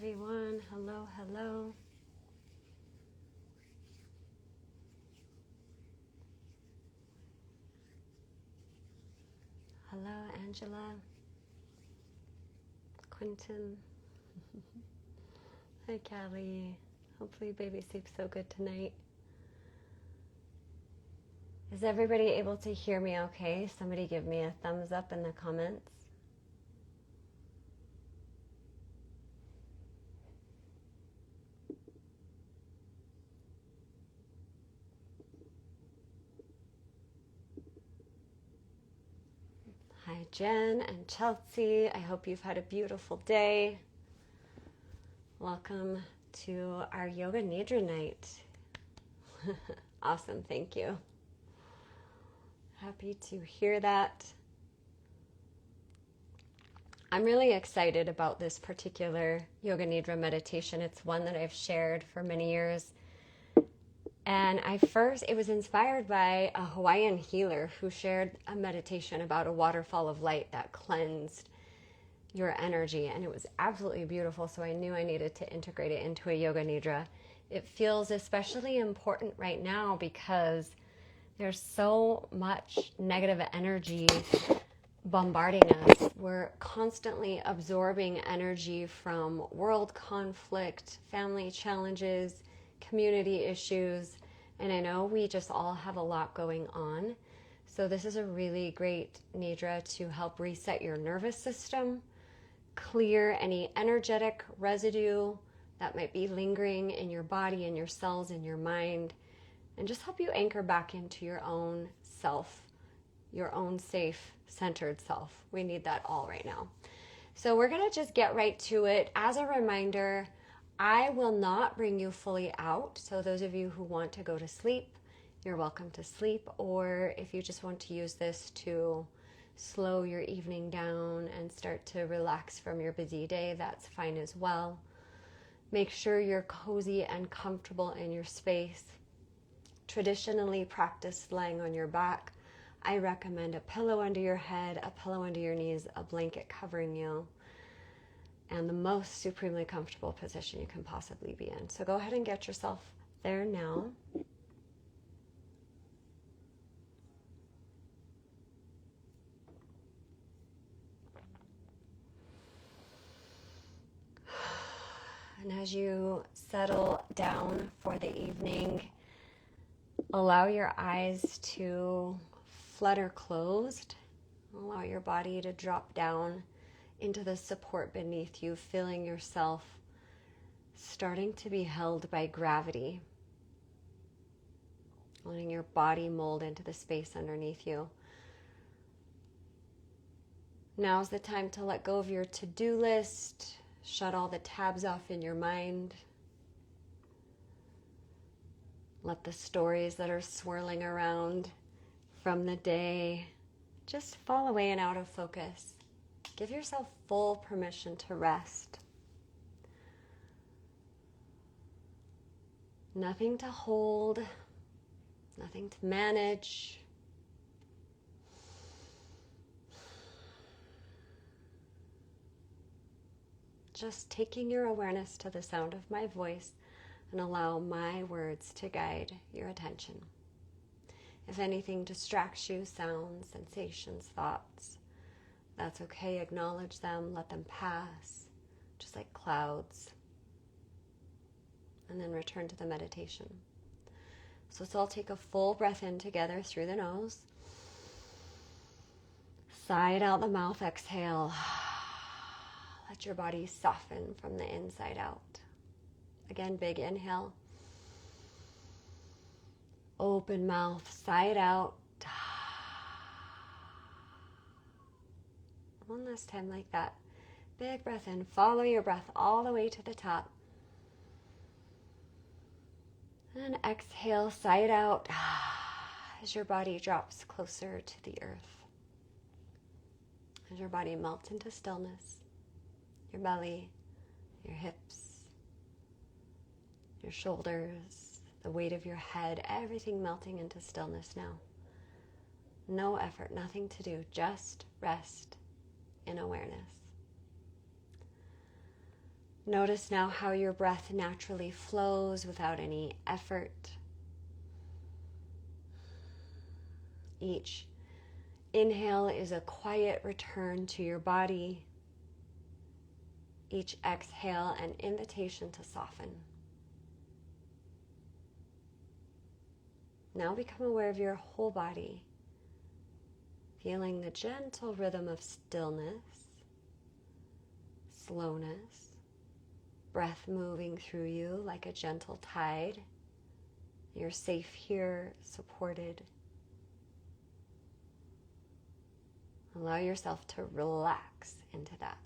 everyone. Hello, hello. Hello, Angela. Quentin. Hi, Callie. Hopefully baby sleeps so good tonight. Is everybody able to hear me okay? Somebody give me a thumbs up in the comments. Hi, Jen and Chelsea. I hope you've had a beautiful day. Welcome to our Yoga Nidra night. Awesome, thank you. Happy to hear that. I'm really excited about this particular Yoga Nidra meditation. It's one that I've shared for many years. And it was inspired by a Hawaiian healer who shared a meditation about a waterfall of light that cleansed your energy. And it was absolutely beautiful. So I knew I needed to integrate it into a Yoga Nidra. It feels especially important right now because there's so much negative energy bombarding us. We're constantly absorbing energy from world conflict, family challenges, community issues, and I know we just all have a lot going on. So this is a really great Nidra to help reset your nervous system, clear any energetic residue that might be lingering in your body, in your cells, in your mind, and just help you anchor back into your own self, your own safe, centered self. We need that all right now. So we're going to just get right to it. As a reminder, I will not bring you fully out. So those of you who want to go to sleep, you're welcome to sleep. Or if you just want to use this to slow your evening down and start to relax from your busy day, that's fine as well. Make sure you're cozy and comfortable in your space. Traditionally practice lying on your back. I recommend a pillow under your head, a pillow under your knees, a blanket covering you, and the most supremely comfortable position you can possibly be in. So go ahead and get yourself there now. And as you settle down for the evening, allow your eyes to flutter closed. Allow your body to drop down into the support beneath you, feeling yourself starting to be held by gravity. Letting your body mold into the space underneath you. Now's the time to let go of your to-do list. Shut all the tabs off in your mind. Let the stories that are swirling around from the day just fall away and out of focus. Give yourself full permission to rest. Nothing to hold, nothing to manage. Just taking your awareness to the sound of my voice and allow my words to guide your attention. If anything distracts you, sounds, sensations, thoughts, that's okay. Acknowledge them, let them pass, just like clouds. And then return to the meditation. So let's all take a full breath in together through the nose. Sigh out the mouth, exhale. Let your body soften from the inside out. Again, big inhale. Open mouth, sigh it out. One last time like that. Big breath in. Follow your breath all the way to the top. And exhale, sigh it out as your body drops closer to the earth. As your body melts into stillness. Your belly, your hips, your shoulders, the weight of your head, everything melting into stillness now. No effort, nothing to do, just rest in awareness. Notice now how your breath naturally flows without any effort. Each inhale is a quiet return to your body. Each exhale, an invitation to soften. Now become aware of your whole body, feeling the gentle rhythm of stillness, slowness, breath moving through you like a gentle tide. You're safe here, supported. Allow yourself to relax into that.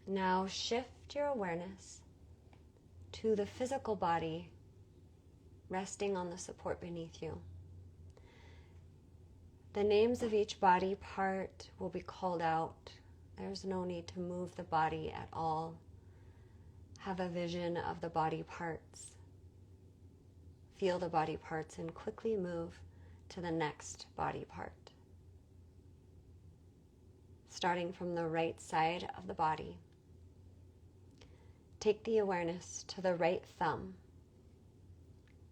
Now shift your awareness to the physical body resting on the support beneath you. The names of each body part will be called out. There's no need to move the body at all. Have a vision of the body parts. Feel the body parts and quickly move to the next body part. Starting from the right side of the body. Take the awareness to the right thumb,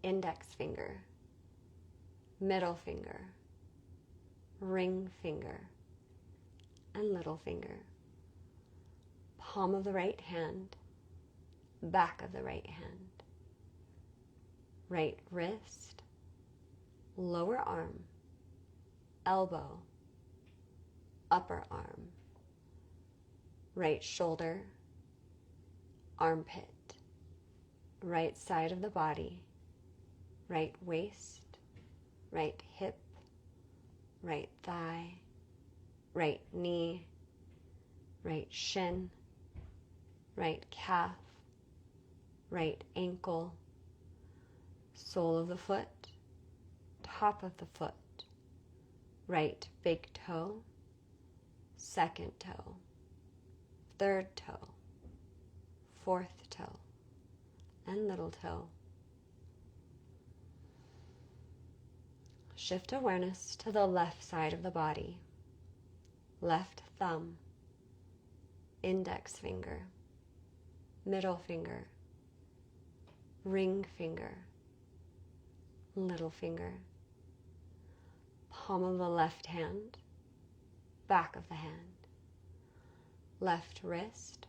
index finger, middle finger, ring finger, and little finger. Palm of the right hand, back of the right hand, right wrist, lower arm, elbow, upper arm, right shoulder, armpit, right side of the body, right waist, right hip, right thigh, right knee, right shin, right calf, right ankle, sole of the foot, top of the foot, right big toe, second toe, third toe, fourth toe, and little toe. Shift awareness to the left side of the body. Left thumb, index finger, middle finger, ring finger, little finger, palm of the left hand, back of the hand, left wrist,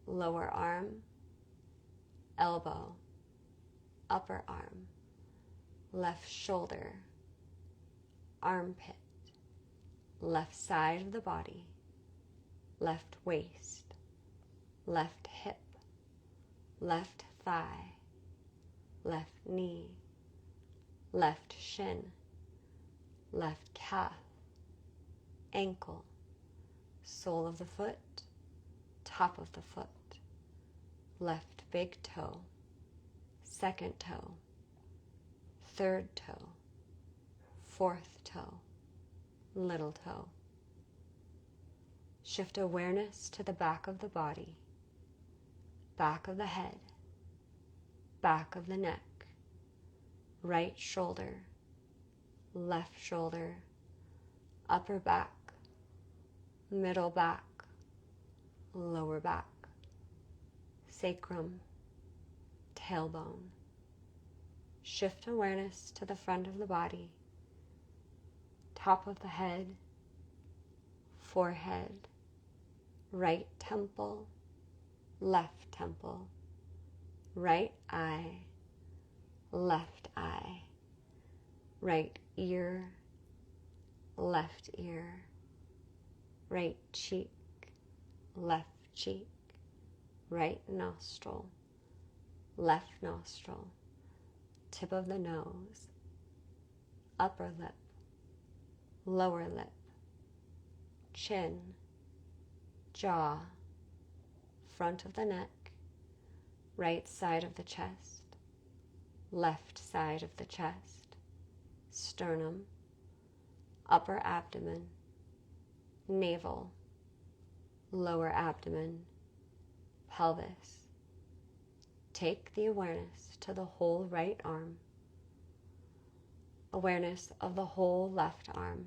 lower arm, elbow, upper arm, left shoulder, armpit, left side of the body, left waist, left hip, left thigh, left knee, left shin, left calf, ankle, sole of the foot, top of the foot, left big toe, second toe, third toe, fourth toe, little toe. Shift awareness to the back of the body, back of the head, back of the neck, right shoulder, left shoulder, upper back, middle back, lower back, sacrum, tailbone. Shift awareness to the front of the body, top of the head, forehead, right temple, left temple, right eye, left eye, right ear, left ear, right cheek, left cheek, right nostril, left nostril, tip of the nose, upper lip, lower lip, chin, jaw, front of the neck, right side of the chest, left side of the chest, sternum, upper abdomen, navel, lower abdomen, pelvis. Take the awareness to the whole right arm, awareness of the whole left arm,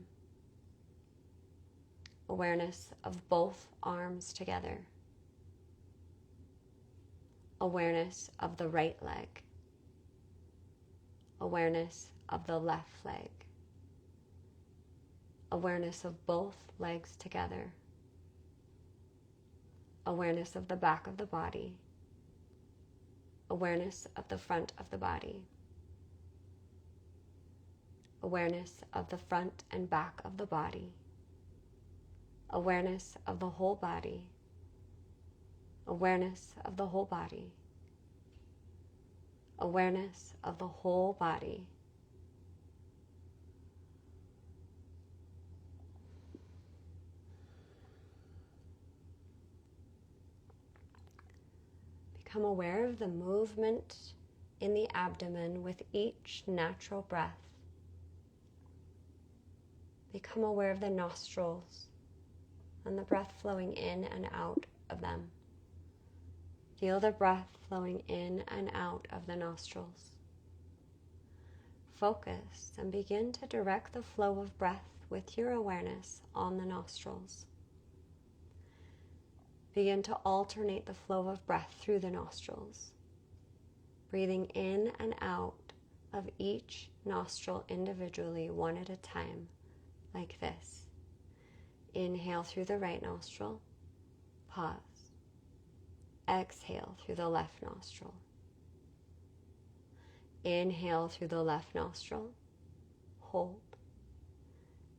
Awareness of both arms together. Awareness of the right leg. Awareness of the left leg. Awareness of both legs together. Awareness of the back of the body. Awareness of the front of the body. Awareness of the front and back of the body. Awareness of the whole body. Awareness of the whole body. Awareness of the whole body. Become aware of the movement in the abdomen with each natural breath. Become aware of the nostrils and the breath flowing in and out of them. Feel the breath flowing in and out of the nostrils. Focus and begin to direct the flow of breath with your awareness on the nostrils. Begin to alternate the flow of breath through the nostrils, breathing in and out of each nostril individually, one at a time, like this. Inhale through the right nostril, pause. Exhale through the left nostril. Inhale through the left nostril, hold.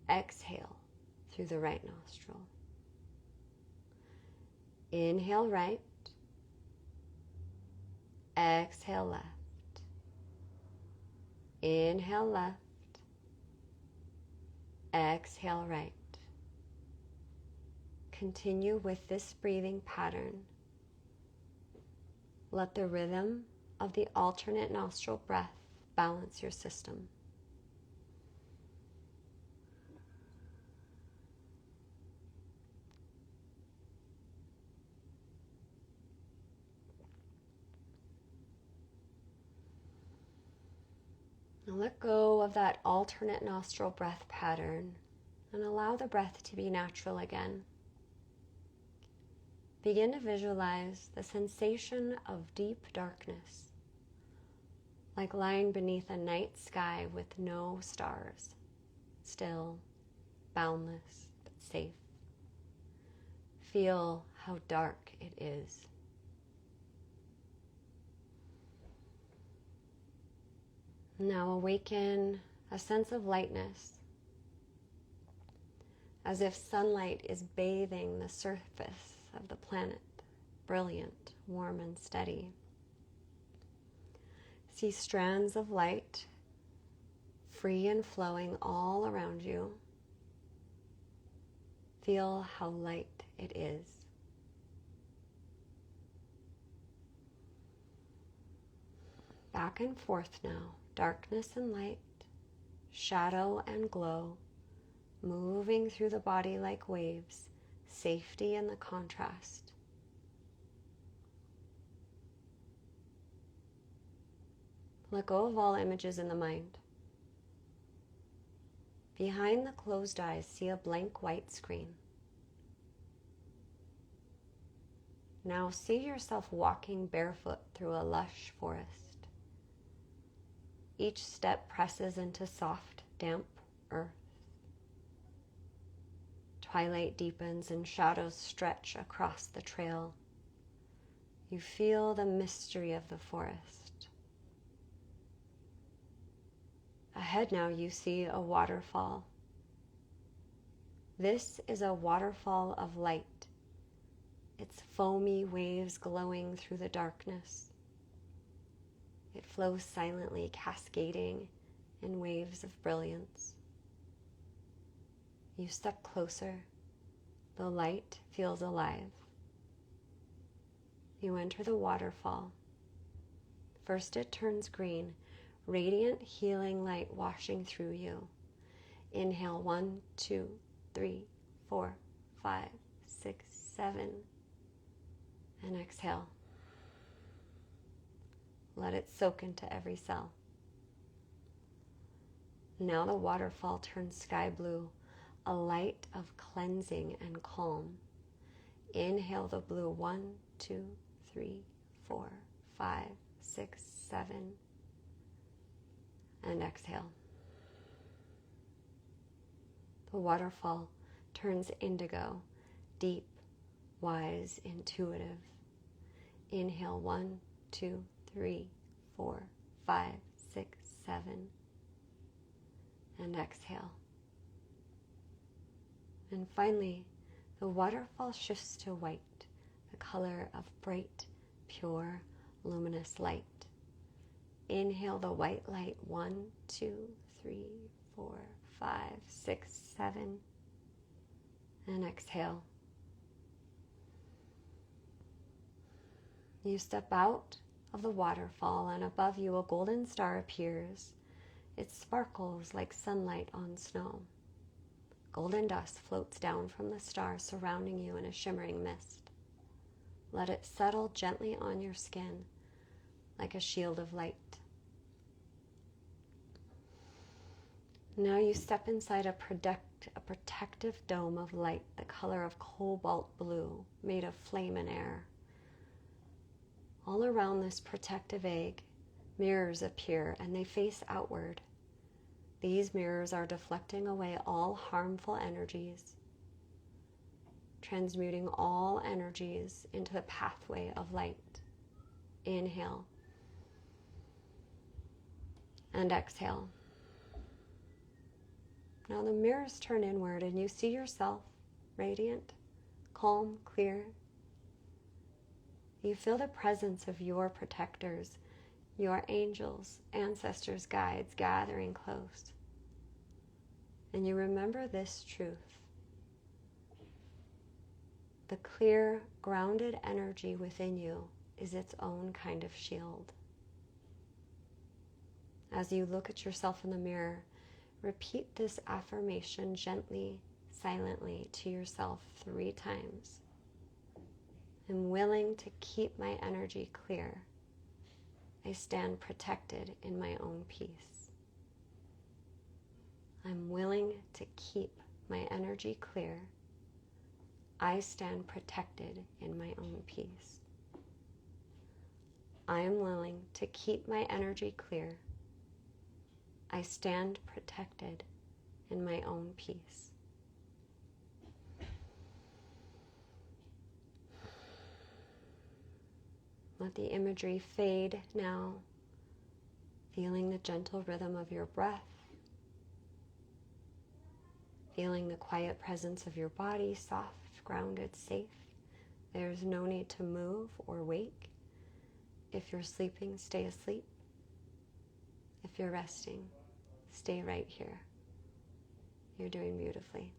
Exhale through the right nostril. Inhale right, exhale left. Inhale left, exhale right. Continue with this breathing pattern. Let the rhythm of the alternate nostril breath balance your system. Now let go of that alternate nostril breath pattern and allow the breath to be natural again. Begin to visualize the sensation of deep darkness, like lying beneath a night sky with no stars, still, boundless, but safe. Feel how dark it is. Now awaken a sense of lightness, as if sunlight is bathing the surface of the planet, brilliant, warm, and steady. See strands of light, free and flowing all around you. Feel how light it is. Back and forth now, darkness and light, shadow and glow, moving through the body like waves, safety in the contrast. Let go of all images in the mind. Behind the closed eyes, see a blank white screen. Now see yourself walking barefoot through a lush forest. Each step presses into soft, damp earth. Twilight deepens and shadows stretch across the trail. You feel the mystery of the forest. Ahead now you see a waterfall. This is a waterfall of light, its foamy waves glowing through the darkness. It flows silently, cascading in waves of brilliance. You step closer. The light feels alive. You enter the waterfall. First it turns green, radiant healing light washing through you. Inhale 1, 2, 3, 4, 5, 6, 7. And exhale. Let it soak into every cell. Now the waterfall turns sky blue, a light of cleansing and calm. Inhale the blue, 1, 2, 3, 4, 5, 6, 7, and exhale. The waterfall turns indigo, deep, wise, intuitive. Inhale, 1, 2, 3, 4, 5, 6, 7, and exhale. And finally, the waterfall shifts to white, the color of bright, pure, luminous light. Inhale the white light, 1, 2, 3, 4, 5, 6, 7, and exhale. You step out of the waterfall, and above you a golden star appears. It sparkles like sunlight on snow. Golden dust floats down from the star, surrounding you in a shimmering mist. Let it settle gently on your skin like a shield of light. Now you step inside a protective dome of light, the color of cobalt blue, made of flame and air. All around this protective egg, mirrors appear, and they face outward. These mirrors are deflecting away all harmful energies, transmuting all energies into the pathway of light. Inhale and exhale. Now the mirrors turn inward, and you see yourself radiant, calm, clear. You feel the presence of your protectors, your angels, ancestors, guides gathering close. And you remember this truth. The clear, grounded energy within you is its own kind of shield. As you look at yourself in the mirror, repeat this affirmation gently, silently to yourself 3 times. I'm willing to keep my energy clear. I stand protected in my own peace. I'm willing to keep my energy clear. I stand protected in my own peace. I am willing to keep my energy clear. I stand protected in my own peace. Let the imagery fade now, feeling the gentle rhythm of your breath, feeling the quiet presence of your body, soft, grounded, safe. There's no need to move or wake. If you're sleeping, stay asleep. If you're resting, stay right here. You're doing beautifully.